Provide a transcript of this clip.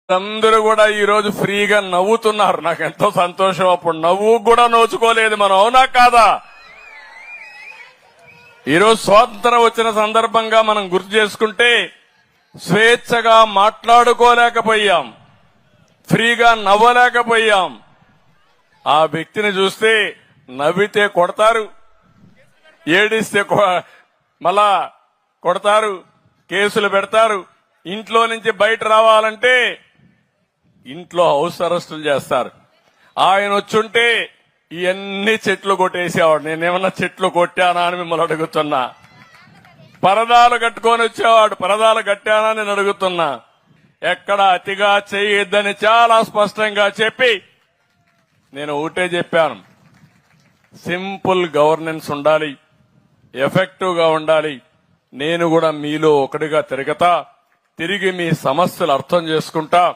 అందరూ కూడా ఈ రోజు ఫ్రీగా నవ్వుతున్నారు. నాకు ఎంతో సంతోషం. అప్పుడు నవ్వు కూడా నోచుకోలేదు మనం, అవునా కాదా? ఈరోజు స్వాతంత్రం వచ్చిన సందర్భంగా మనం గుర్తు చేసుకుంటే స్వేచ్ఛగా మాట్లాడుకోలేకపోయాం, ఫ్రీగా నవ్వలేకపోయాం. ఆ వ్యక్తిని చూస్తే నవ్వితే కొడతారు, ఏడిస్తే మళ్ళా కొడతారు, కేసులు పెడతారు. ఇంట్లో నుంచి బయట రావాలంటే ఇంట్లో హౌస్ అరెస్టులు చేస్తారు. ఆయన వచ్చుంటే ఇవన్నీ చెట్లు కొట్టేసేవాడు. నేనేమన్నా చెట్లు కొట్టానా అని మిమ్మల్ని అడుగుతున్నా. పరదాలు కట్టుకొని వచ్చేవాడు. పరదాలు కట్టానా నేను అడుగుతున్నా. ఎక్కడ అతిగా చేయొద్దని చాలా స్పష్టంగా చెప్పి నేను ఒకటే చెప్పాను, సింపుల్ గవర్నెన్స్ ఉండాలి, ఎఫెక్టివ్ గా ఉండాలి. నేను కూడా మీలో ఒకటిగా తిరిగి మీ సమస్యలు అర్థం చేసుకుంటా.